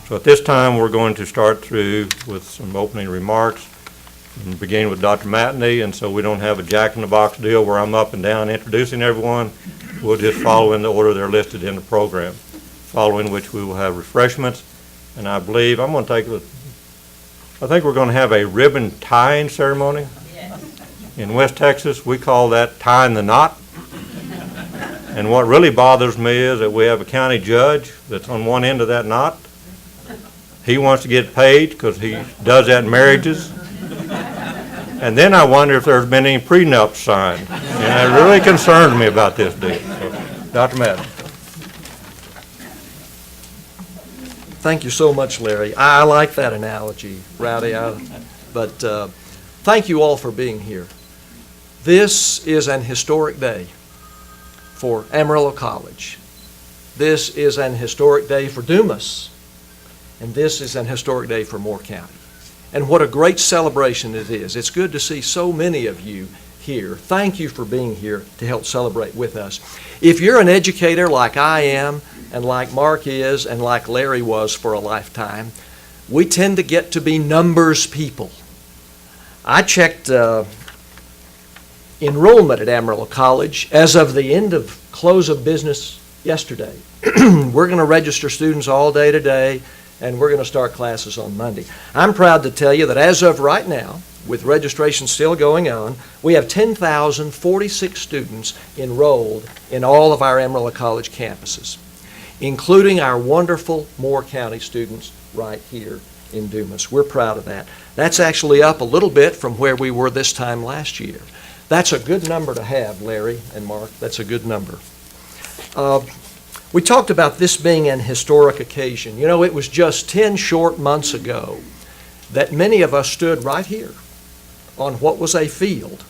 So at this time, we're going to start through with some opening remarks, and beginning with Dr. Matney, and so we don't have a jack-in-the-box deal where I'm up and down introducing everyone. We'll just follow in the order they're listed in the program, following which we will have refreshments. And I believe I think we're going to have a ribbon tying ceremony. Yes. In West Texas, we call that tying the knot. And what really bothers me is that we have a county judge that's on one end of that knot. He wants to get paid because he does that in marriages. And then I wonder if there's been any prenups signed. And it really concerns me about this deal. So, Dr. Madden. Thank you so much, Larry. I like that analogy, Rowdy. But thank you all for being here. This is an historic day for Amarillo College. This is an historic day for Dumas. And this is an historic day for Moore County. And what a great celebration it is. It's good to see so many of you here. Thank you for being here to help celebrate with us. If you're an educator like I am, and like Mark is, and like Larry was for a lifetime, we tend to get to be numbers people. I checked enrollment at Amarillo College as of the end of close of business yesterday. We're going to register students all day today, and we're going to start classes on Monday. I'm proud to tell you that as of right now, with registration still going on, we have 10,046 students enrolled in all of our Amarillo College campuses, including our wonderful Moore County students right here in Dumas. We're proud of that. That's actually up a little bit from where we were this time last year. That's a good number to have, Larry and Mark. That's a good number. We talked about this being an historic occasion. You know, it was just 10 short months ago that many of us stood right here on what was a field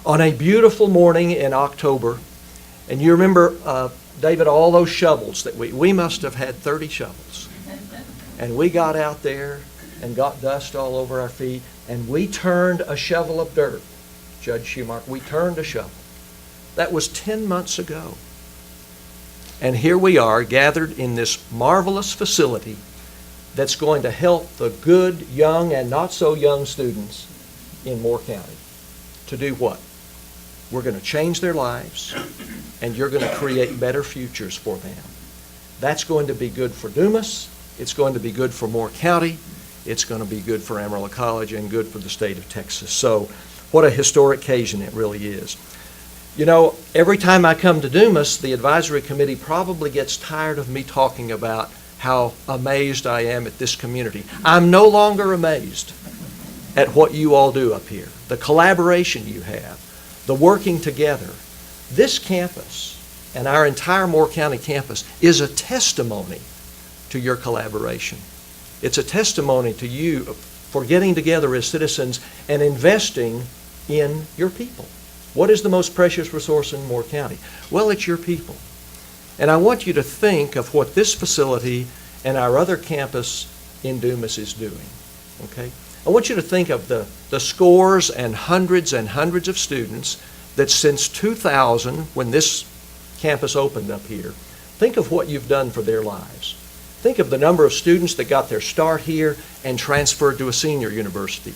on a beautiful morning in October. And you remember, David, all those shovels that we must have had 30 shovels. And we got out there and got dust all over our feet, and we turned a shovel of dirt. Judge Schumacher, we turned a shovel. That was 10 months ago. And here we are gathered in this marvelous facility that's going to help the good, young, and not so young students in Moore County to do what? We're going to change their lives, and you're going to create better futures for them. That's going to be good for Dumas. It's going to be good for Moore County. It's going to be good for Amarillo College and good for the state of Texas. So what a historic occasion it really is. You know, every time I come to Dumas, the advisory committee probably gets tired of me talking about how amazed I am at this community. I'm no longer amazed at what you all do up here, the collaboration you have, the working together. This campus and our entire Moore County campus is a testimony to your collaboration. It's a testimony to you for getting together as citizens and investing in your people. What is the most precious resource in Moore County? Well, it's your people. And I want you to think of what this facility and our other campus in Dumas is doing, okay? I want you to think of the scores and hundreds of students that since 2000, when this campus opened up here, think of what you've done for their lives. Think of the number of students that got their start here and transferred to a senior university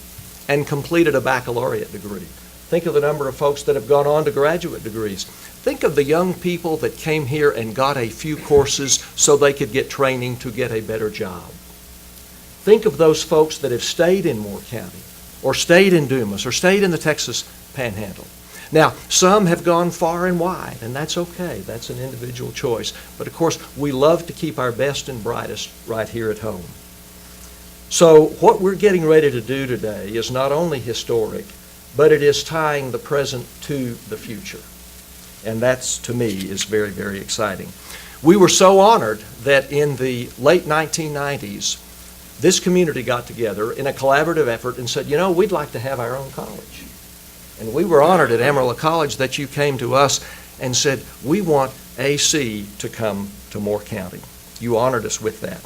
and completed a baccalaureate degree. Think of the number of folks that have gone on to graduate degrees. Think of the young people that came here and got a few courses so they could get training to get a better job. Think of those folks that have stayed in Moore County, or stayed in Dumas, or stayed in the Texas Panhandle. Now, some have gone far and wide, and that's okay. That's an individual choice. But of course, we love to keep our best and brightest right here at home. So what we're getting ready to do today is not only historic, but it is tying the present to the future. And that's, to me, is very, very exciting. We were so honored that in the late 1990s, this community got together in a collaborative effort and said, you know, we'd like to have our own college. And we were honored at Amarillo College that you came to us and said, we want AC to come to Moore County. You honored us with that.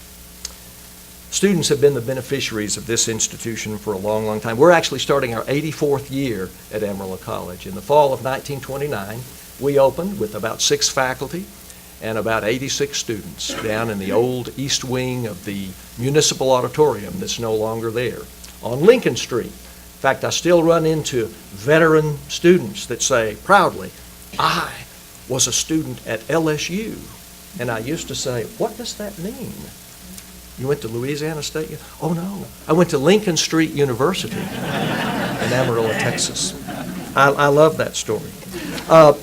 Students have been the beneficiaries of this institution for a long, long time. We're actually starting our 84th year at Amarillo College. In the fall of 1929, we opened with about 6 faculty, and about 86 students down in the old east wing of the municipal auditorium that's no longer there on Lincoln Street. In fact, I still run into veteran students that say proudly, "I was a student at LSU." And I used to say, "What does that mean? You went to Louisiana State?" "Oh, no, I went to Lincoln Street University in Amarillo, Texas." I love that story.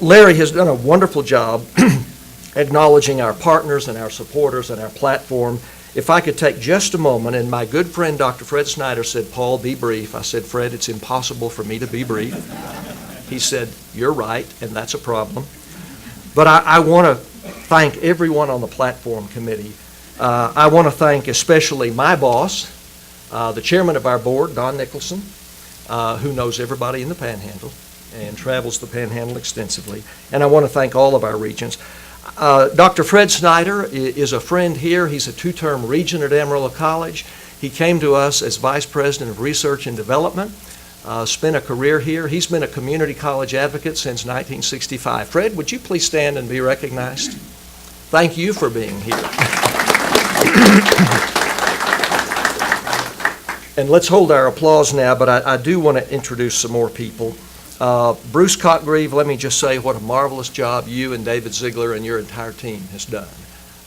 Larry has done a wonderful job acknowledging our partners and our supporters and our platform. If I could take just a moment, and my good friend Dr. Fred Snyder said, "Paul, be brief." I said, "Fred, it's impossible for me to be brief." He said, "You're right, and that's a problem." But I want to thank everyone on the platform committee. I want to thank especially my boss, the chairman of our board, Don Nicholson, who knows everybody in the Panhandle and travels the Panhandle extensively. And I want to thank all of our regents. Dr. Fred Snyder is a friend here. He's a two-term regent at Amarillo College. He came to us as Vice President of Research and Development, spent a career here. He's been a community college advocate since 1965. Fred, would you please stand and be recognized? Thank you for being here. And let's hold our applause now, but I do want to introduce some more people. Bruce Cotgreave, let me just say what a marvelous job you and David Ziegler and your entire team has done.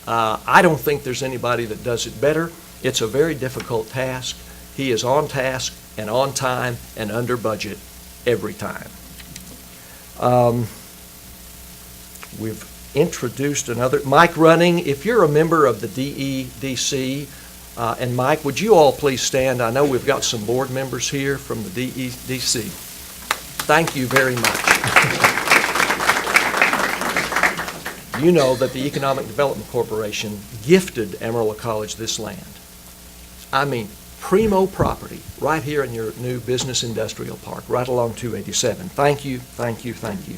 I don't think there's anybody that does it better. It's a very difficult task. He is on task and on time and under budget every time. We've introduced another, Mike Running. If you're a member of the DEDC, and Mike, would you all please stand? I know we've got some board members here from the DEDC. Thank you very much. You know that the Economic Development Corporation gifted Amarillo College this land. I mean, primo property right here in your new business industrial park, right along 287. Thank you, thank you, thank you.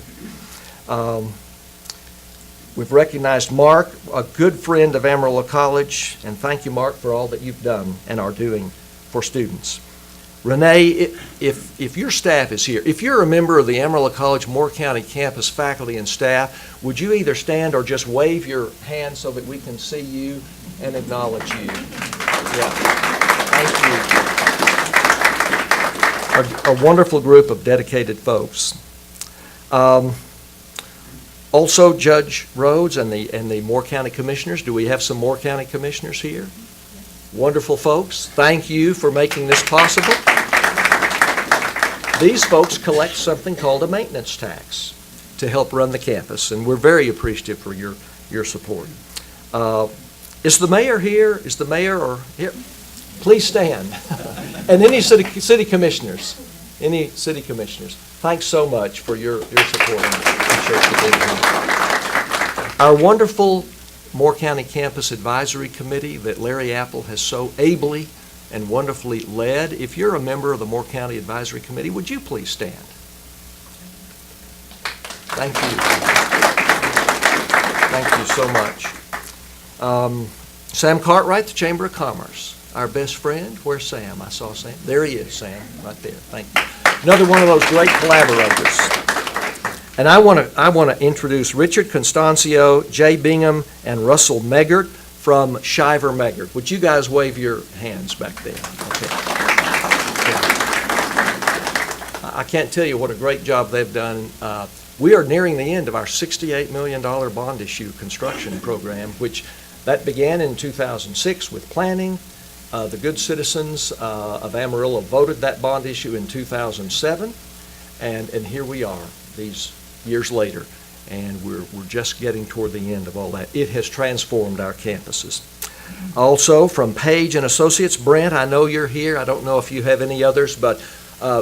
We've recognized Mark, a good friend of Amarillo College, and thank you, Mark, for all that you've done and are doing for students. Renee, if your staff is here, if you're a member of the Amarillo College Moore County campus faculty and staff, would you either stand or just wave your hand so that we can see you and acknowledge you? Yeah. Thank you. A wonderful group of dedicated folks. Also, Judge Rhoades and the Moore County Commissioners. Do we have some Moore County Commissioners here? Wonderful folks. Thank you for making this possible. These folks collect something called a maintenance tax to help run the campus, and we're very appreciative for your support. Is the mayor here? Is the mayor or here? Please stand. And any city commissioners? Any city commissioners? Thanks so much for your support. Our wonderful Moore County Campus Advisory Committee that Larry Appel has so ably and wonderfully led. If you're a member of the Moore County Advisory Committee, would you please stand? Thank you. Thank you so much. Sam Cartwright, the Chamber of Commerce, our best friend. Where's Sam? I saw Sam. There he is, Sam, right there. Thank you. Another one of those great collaborators. And I want to introduce Richard Constancio, Jay Bingham, and Russell Meggert from Shiver Meggert. Would you guys wave your hands back there? Okay. Yeah. I can't tell you what a great job they've done. We are nearing the end of our $68 million bond issue construction program, which that began in 2006 with planning. The good citizens of Amarillo voted that bond issue in 2007, and here we are these years later, and we're just getting toward the end of all that. It has transformed our campuses. Also, from Page and Associates, Brent, I know you're here. I don't know if you have any others, but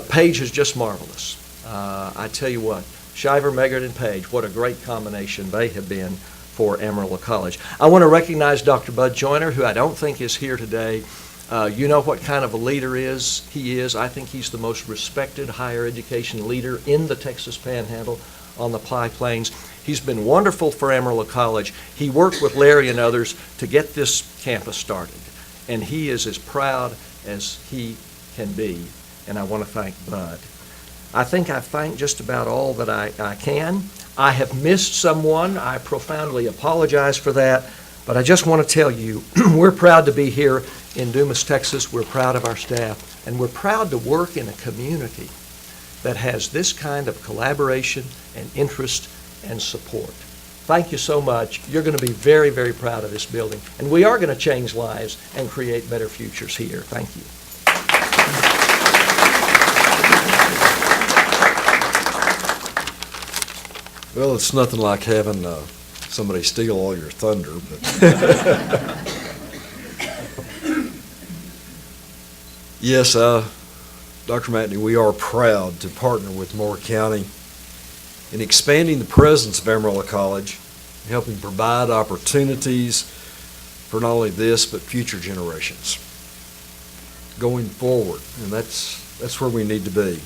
Page is just marvelous. I tell you what, Shiver, Meggert, and Page, what a great combination they have been for Amarillo College. I want to recognize Dr. Bud Joyner, who I don't think is here today. You know what kind of a leader he is. I think he's the most respected higher education leader in the Texas Panhandle on the Pie Plains. He's been wonderful for Amarillo College. He worked with Larry and others to get this campus started, and he is as proud as he can be, and I want to thank Bud. I think I've thanked just about all that I can. I have missed someone. I profoundly apologize for that. But I just want to tell you, we're proud to be here in Dumas, Texas. We're proud of our staff. And we're proud to work in a community that has this kind of collaboration and interest and support. Thank you so much. You're going to be very, very proud of this building. And we are going to change lives and create better futures here. Thank you. Well, it's nothing like having somebody steal all your thunder, but yes, Dr. Matney, we are proud to partner with Moore County in expanding the presence of Amarillo College, helping provide opportunities for not only this but future generations going forward, and that's where we need to be.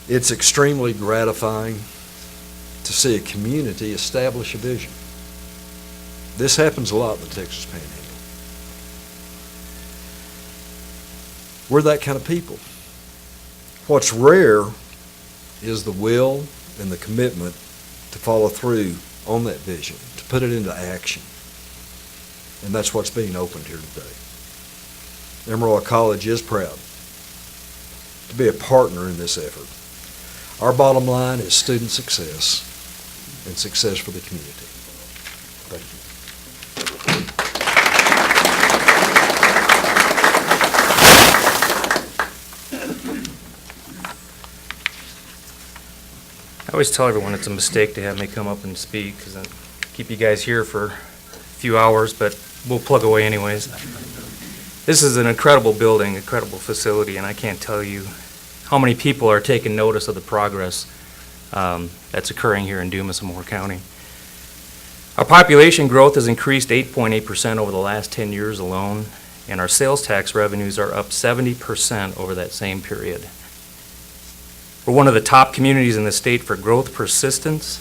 It's extremely gratifying to see a community establish a vision. This happens a lot in the Texas Panhandle. We're that kind of people. What's rare is the will and the commitment to follow through on that vision, to put it into action. And that's what's being opened here today. Amarillo College is proud to be a partner in this effort. Our bottom line is student success and success for the community. Thank you. I always tell everyone it's a mistake to have me come up and speak because I keep you guys here for a few hours, but we'll plug away anyways. This is an incredible building, incredible facility, and I can't tell you how many people are taking notice of the progress that's occurring here in Dumas and Moore County. Our population growth has increased 8.8% over the last 10 years alone, and our sales tax revenues are up 70% over that same period. We're one of the top communities in the state for growth persistence,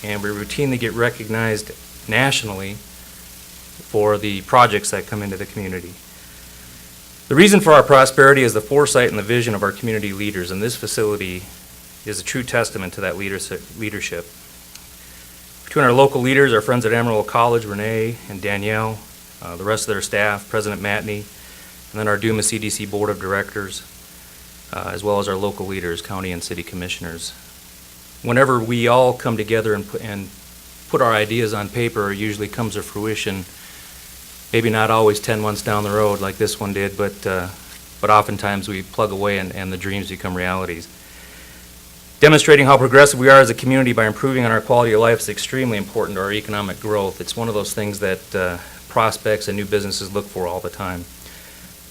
and we routinely get recognized nationally for the projects that come into the community. The reason for our prosperity is the foresight and the vision of our community leaders, and this facility is a true testament to that leadership. Between our local leaders, our friends at Amarillo College, Renee and Danielle, the rest of their staff, President Matney, and then our Dumas CDC Board of Directors, as well as our local leaders, county and city commissioners. Whenever we all come together and put our ideas on paper, it usually comes to fruition. Maybe not always 10 months down the road like this one did, but oftentimes we plug away and the dreams become realities. Demonstrating how progressive we are as a community by improving on our quality of life is extremely important to our economic growth. It's one of those things that prospects and new businesses look for all the time.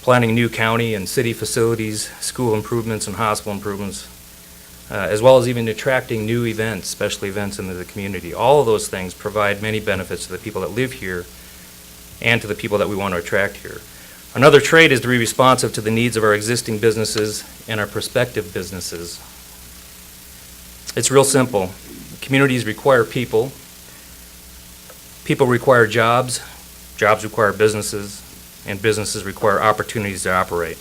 Planning new county and city facilities, school improvements and hospital improvements, as well as even attracting new events, special events into the community. All of those things provide many benefits to the people that live here and to the people that we want to attract here. Another trait is to be responsive to the needs of our existing businesses and our prospective businesses. It's real simple. Communities require people. People require jobs. Jobs require businesses. And businesses require opportunities to operate.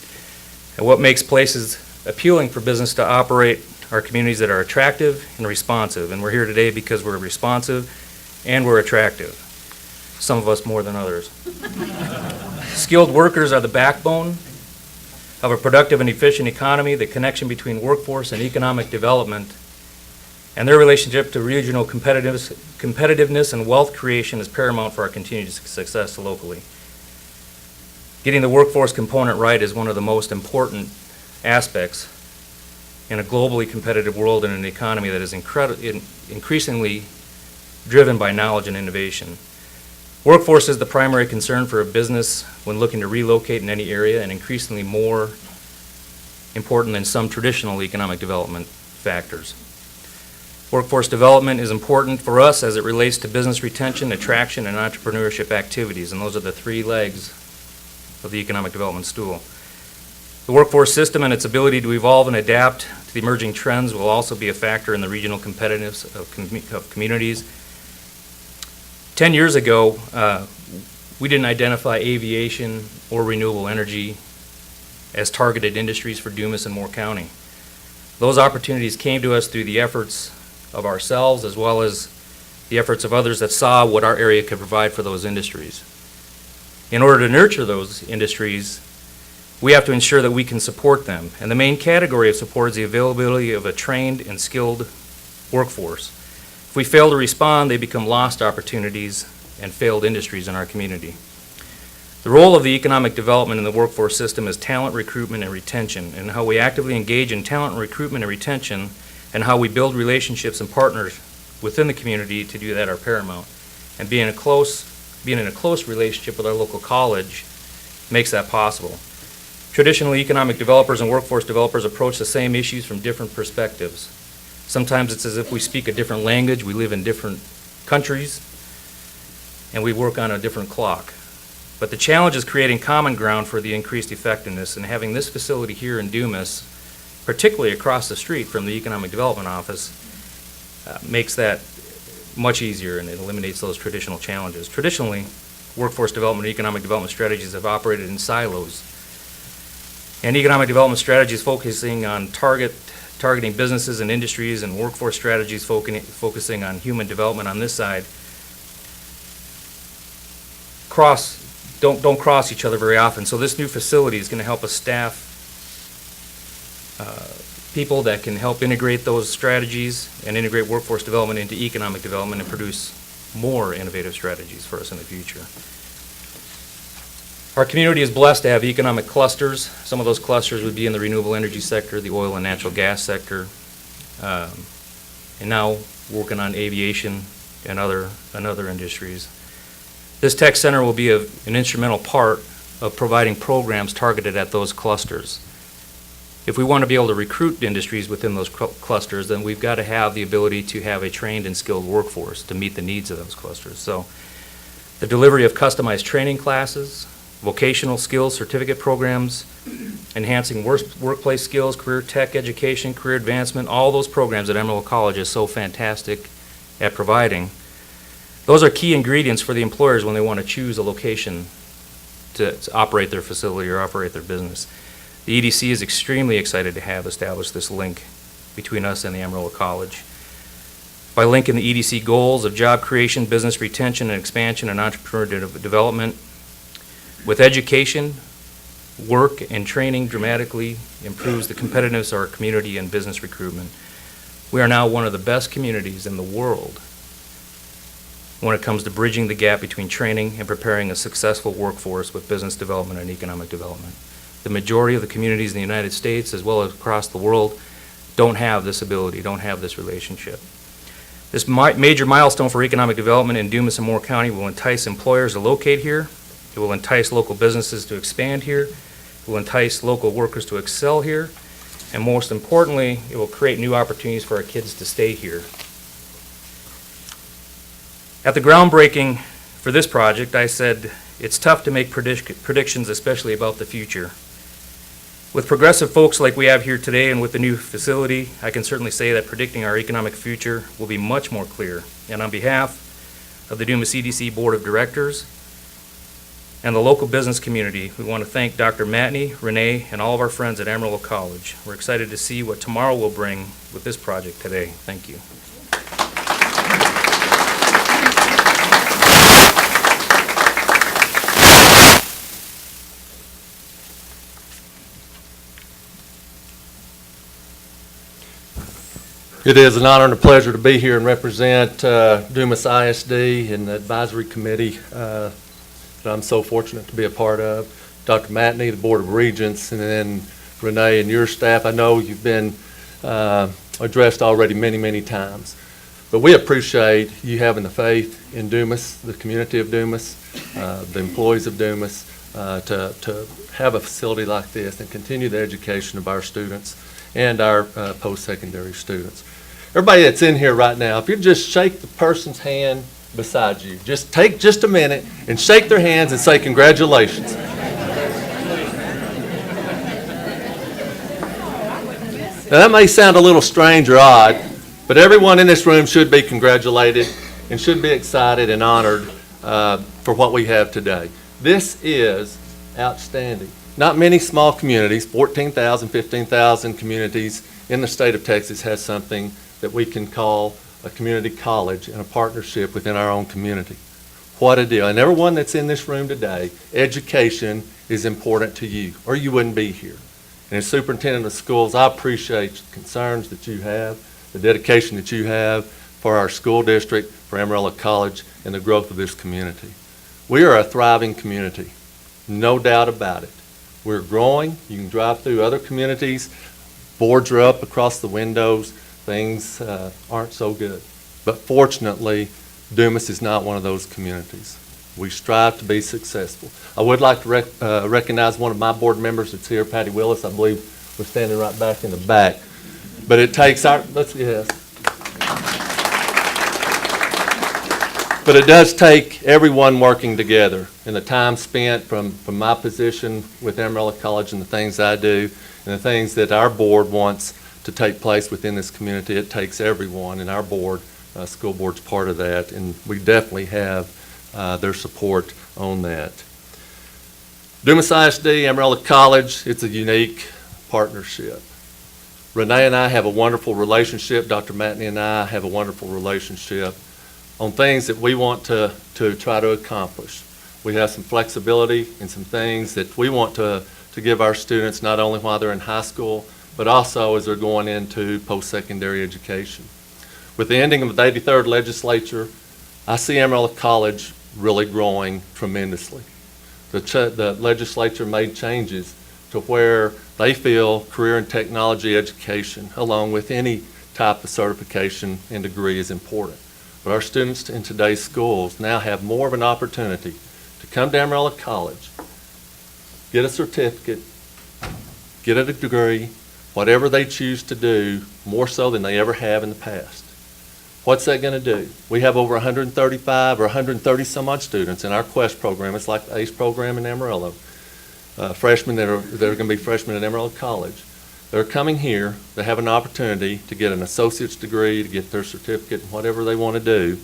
And what makes places appealing for business to operate are communities that are attractive and responsive. And we're here today because we're responsive and we're attractive. Some of us more than others. Skilled workers are the backbone of a productive and efficient economy. The connection between workforce and economic development and their relationship to regional competitiveness and wealth creation is paramount for our continued success locally. Getting the workforce component right is one of the most important aspects in a globally competitive world and an economy that is increasingly driven by knowledge and innovation. Workforce is the primary concern for a business when looking to relocate in any area, and increasingly more important than some traditional economic development factors. Workforce development is important for us as it relates to business retention, attraction, and entrepreneurship activities, and those are the three legs of the economic development stool. The workforce system and its ability to evolve and adapt to the emerging trends will also be a factor in the regional competitiveness of communities. 10 years ago, we didn't identify aviation or renewable energy as targeted industries for Dumas and Moore County. Those opportunities came to us through the efforts of ourselves as well as the efforts of others that saw what our area could provide for those industries. In order to nurture those industries, we have to ensure that we can support them. And the main category of support is the availability of a trained and skilled workforce. If we fail to respond, they become lost opportunities and failed industries in our community. The role of the economic development in the workforce system is talent recruitment and retention, and how we actively engage in talent recruitment and retention, and how we build relationships and partners within the community to do that are paramount. And being in a close relationship with our local college makes that possible. Traditionally, economic developers and workforce developers approach the same issues from different perspectives. Sometimes it's as if we speak a different language, we live in different countries, and we work on a different clock. But the challenge is creating common ground for the increased effectiveness, and having this facility here in Dumas, particularly across the street from the Economic Development Office, makes that much easier, and it eliminates those traditional challenges. Traditionally, workforce development and economic development strategies have operated in silos. And economic development strategies focusing on targeting businesses and industries, and workforce strategies focusing on human development on this side, don't cross each other very often. So this new facility is going to help us staff people that can help integrate those strategies and integrate workforce development into economic development and produce more innovative strategies for us in the future. Our community is blessed to have economic clusters. Some of those clusters would be in the renewable energy sector, the oil and natural gas sector, and now working on aviation and other industries. This tech center will be an instrumental part of providing programs targeted at those clusters. If we want to be able to recruit industries within those clusters, then we've got to have the ability to have a trained and skilled workforce to meet the needs of those clusters. So the delivery of customized training classes, vocational skills certificate programs, enhancing workplace skills, career tech education, career advancement, all those programs that Emerald College is so fantastic at providing, those are key ingredients for the employers when they want to choose a location to operate their facility or operate their business. The EDC is extremely excited to have established this link between us and the Amarillo College. By linking the EDC goals of job creation, business retention, and expansion, and entrepreneur development with education, work, and training dramatically improves the competitiveness of our community and business recruitment. We are now one of the best communities in the world when it comes to bridging the gap between training and preparing a successful workforce with business development and economic development. The majority of the communities in the United States, as well as across the world, don't have this ability, don't have this relationship. This major milestone for economic development in Dumas and Moore County will entice employers to locate here. It will entice local businesses to expand here. It will entice local workers to excel here. And most importantly, it will create new opportunities for our kids to stay here. At the groundbreaking for this project, I said it's tough to make predictions, especially about the future. With progressive folks like we have here today and with the new facility, I can certainly say that predicting our economic future will be much more clear. And on behalf of the Dumas CDC Board of Directors and the local business community, we want to thank Dr. Matney, Renee, and all of our friends at Amarillo College. We're excited to see what tomorrow will bring with this project today. Thank you. It is an honor and a pleasure to be here and represent Dumas ISD and the advisory committee that I'm so fortunate to be a part of. Dr. Matney, the Board of Regents, and then Renee and your staff. I know you've been addressed already many, many times. But we appreciate you having the faith in Dumas, the community of Dumas, the employees of Dumas, to have a facility like this and continue the education of our students and our post-secondary students. Everybody that's in here right now, if you just shake the person's hand beside you, just take just a minute and shake their hands and say congratulations. Now that may sound a little strange or odd, but everyone in this room should be congratulated and should be excited and honored for what we have today. This is outstanding. Not many small communities, 14,000, 15,000 communities in the state of Texas has something that we can call a community college and a partnership within our own community. What a deal. And everyone that's in this room today, education is important to you, or you wouldn't be here. And as superintendent of schools, I appreciate the concerns that you have, the dedication that you have for our school district, for Amarillo College, and the growth of this community. We are a thriving community, no doubt about it. We're growing. You can drive through other communities. Boards are up across the windows. Things aren't so good. But fortunately, Dumas is not one of those communities. We strive to be successful. I would like to recognize one of my board members that's here, Patty Willis. I believe we're standing right back in the back. But it takes our, But it does take everyone working together, and the time spent from my position with Amarillo College and the things I do and the things that our board wants to take place within this community. It takes everyone, and our board, school board's part of that, and we definitely have their support on that. Dumas ISD, Amarillo College, it's a unique partnership. Renee and I have a wonderful relationship. Dr. Matney and I have a wonderful relationship on things that we want to try to accomplish. We have some flexibility and some things that we want to give our students, not only while they're in high school, but also as they're going into post-secondary education. With the ending of the 83rd legislature, I see Amarillo College really growing tremendously. The legislature made changes to where they feel career and technology education, along with any type of certification and degree, is important. But our students in today's schools now have more of an opportunity to come to Amarillo College, get a certificate, get a degree, whatever they choose to do, more so than they ever have in the past. What's that going to do? We have over 135 or 130 some odd students in our Quest program. It's like the ACE program in Amarillo. Freshmen that are going to be freshmen at Amarillo College. They're coming here, they have an opportunity to get an associate's degree, to get their certificate, whatever they want to do,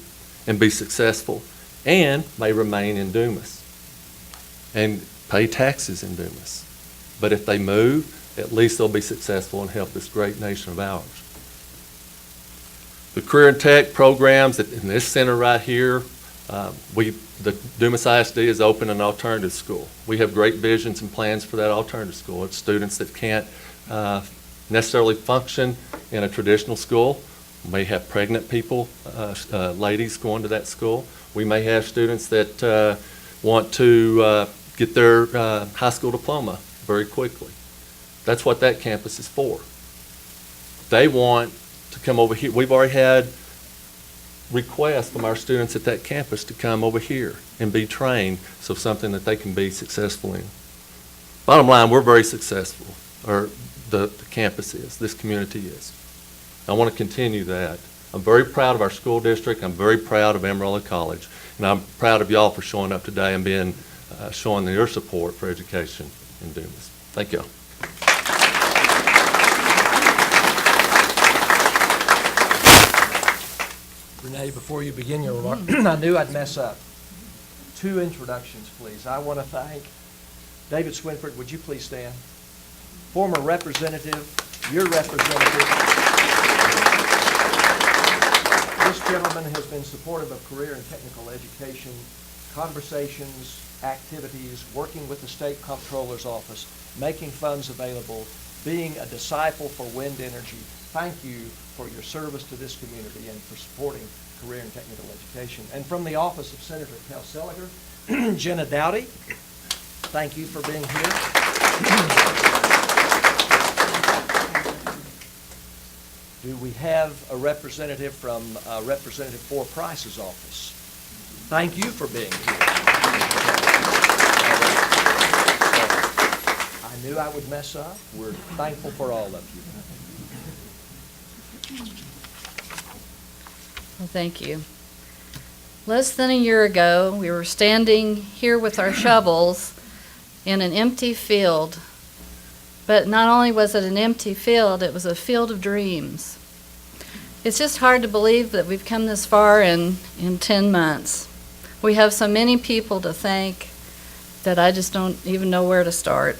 and be successful, and may remain in Dumas and pay taxes in Dumas. But if they move, at least they'll be successful and help this great nation of ours. The career and tech programs in this center right here, the Dumas ISD is open an alternative school. We have great visions and plans for that alternative school. It's students that can't necessarily function in a traditional school. We may have pregnant people, ladies going to that school. We may have students that want to get their high school diploma very quickly. That's what that campus is for. They want to come over here. We've already had requests from our students at that campus to come over here and be trained, so something that they can be successful in. Bottom line, we're very successful, or the campus is, this community is. I want to continue that. I'm very proud of our school district. I'm very proud of Amarillo College, and I'm proud of y'all for showing up today and showing your support for education in Dumas. Thank you. Renee, before you begin your remark, I knew I'd mess up. 2 introductions, please. I want to thank David Swinford. Would you please stand? Former representative, your representative. This gentleman has been supportive of career and technical education, conversations, activities, working with the state comptroller's office, making funds available, being a disciple for wind energy. Thank you for your service to this community and for supporting career and technical education. And from the office of Senator Cal Seliger, Jenna Dowdy, thank you for being here. Do we have a representative from Representative Four Price's office? Thank you for being here. I knew I would mess up. We're thankful for all of you. Well, thank you. Less than a year ago, we were standing here with our shovels in an empty field. But not only was it an empty field, it was a field of dreams. It's just hard to believe that we've come this far in 10 months. We have so many people to thank that I just don't even know where to start.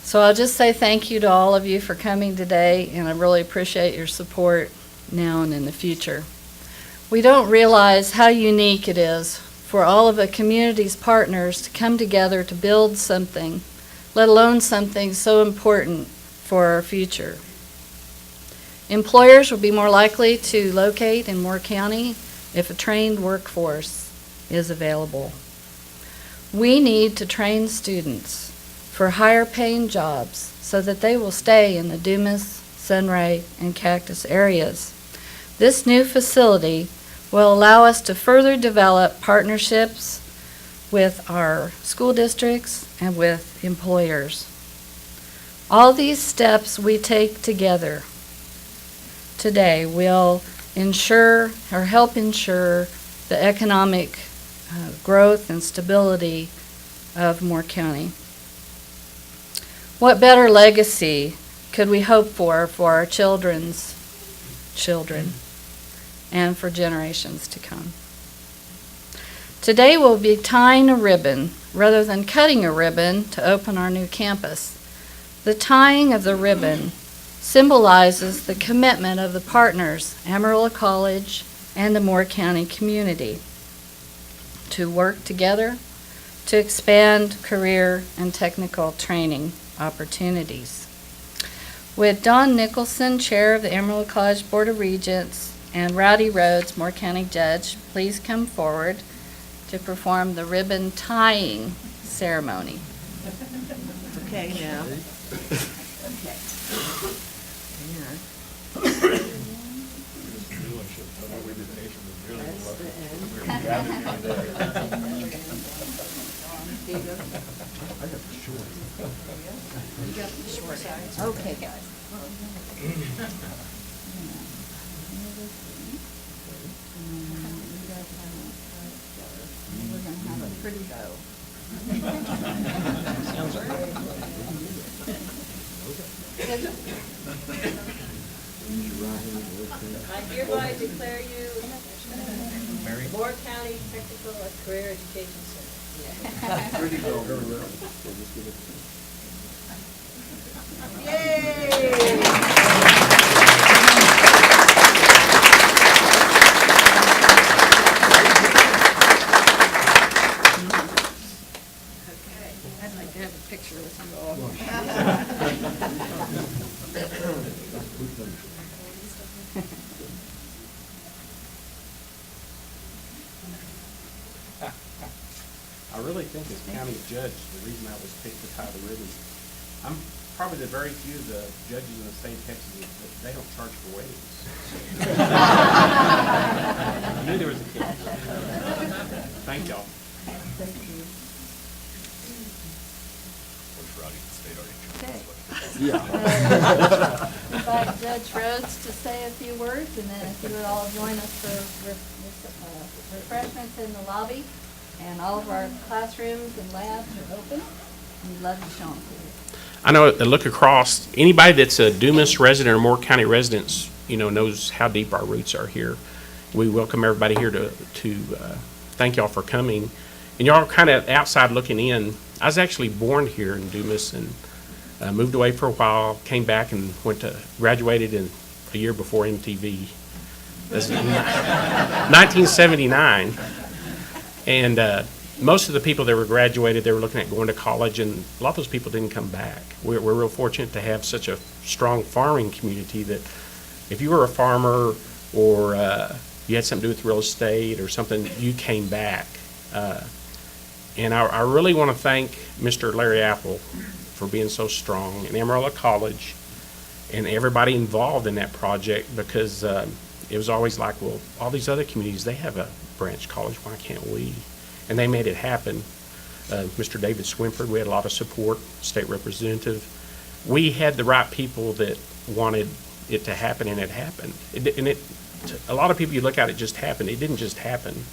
So I'll just say thank you to all of you for coming today, and I really appreciate your support now and in the future. We don't realize how unique it is for all of the community's partners to come together to build something, let alone something so important for our future. Employers will be more likely to locate in Moore County if a trained workforce is available. We need to train students for higher paying jobs so that they will stay in the Dumas, Sunray, and Cactus areas. This new facility will allow us to further develop partnerships with our school districts and with employers. All these steps we take together today will ensure or help ensure the economic growth and stability of Moore County. What better legacy could we hope for our children's children and for generations to come? Today we'll be tying a ribbon rather than cutting a ribbon to open our new campus. The tying of the ribbon symbolizes the commitment of the partners, Amarillo College and the Moore County community, to work together to expand career and technical training opportunities. With Don Nicholson, Chair of the Amarillo College Board of Regents, and Rowdy Rhoades, Moore County Judge, please come forward to perform the ribbon tying ceremony. Okay, now. Okay, guys. We're going to have a pretty bow. I hereby declare you Moore County Technical Career Education Center. I'd like to have a picture with you all. I really think as county judge, the reason I was picked to tie the ribbon, I'm probably the very few of the judges in the state of Texas that they don't charge for weddings. I knew there was a kid. Thank y'all. Invite Judge Rhoades to say a few words, and then if you would all join us for refreshments in the lobby. And all of our classrooms and labs are open. We'd love to show them to you. I know, look across, anybody that's a Dumas resident or Moore County residents, knows how deep our roots are here. We welcome everybody here to thank y'all for coming. And y'all are kind of outside looking in. I was actually born here in Dumas and moved away for a while, came back and graduated in a year before MTV. That's 1979. And most of the people that were graduated, they were looking at going to college, and a lot of those people didn't come back. We're real fortunate to have such a strong farming community that if you were a farmer or you had something to do with real estate or something, you came back. And I really want to thank Mr. Larry Appel for being so strong, and Amarillo College, and everybody involved in that project, because it was always like, well, all these other communities, they have a branch college, why can't we? And they made it happen. Mr. David Swinford, we had a lot of support, state representative. We had the right people that wanted it to happen, and it happened. A lot of people, you look at it, just happened. It didn't just happen.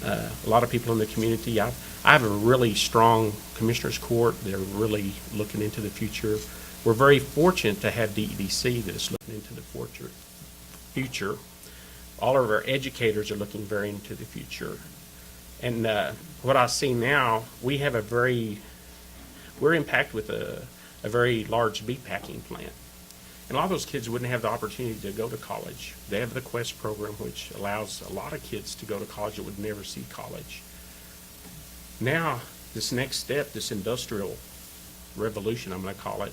A lot of people in the community. I have a really strong commissioners court. They're really looking into the future. We're very fortunate to have DEDC that is looking into the future. All of our educators are looking very into the future. And what I see now, we're impacted with a a very large meat packing plant. And a lot of those kids wouldn't have the opportunity to go to college. They have the Quest program, which allows a lot of kids to go to college that would never see college. Now, this next step, this industrial revolution, I'm going to call it,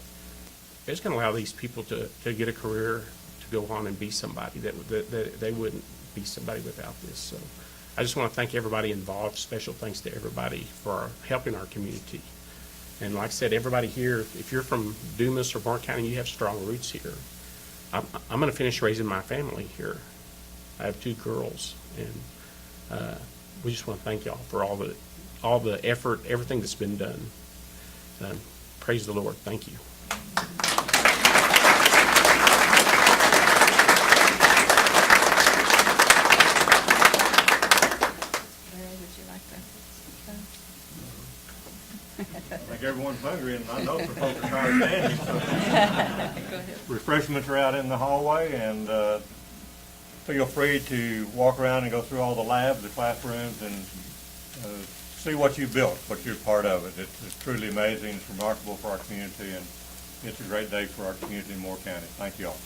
is going to allow these people to get a career, to go on and be somebody that they wouldn't be somebody without this. So I just want to thank everybody involved. Special thanks to everybody for helping our community. And like I said, everybody here, if you're from Dumas or Warren County, you have strong roots here. I'm going to finish raising my family here. I have 2 girls, and we just want to thank y'all for all the effort, everything that's been done. Praise the Lord. Thank you. Larry, would you like to? I think everyone's hungry, and I know the folks are tired of standing, so. Refreshments are out in the hallway, and feel free to walk around and go through all the labs, the classrooms, and see what you built, what you're part of it. It's truly amazing, it's remarkable for our community, and it's a great day for our community in Moore County. Thank you all.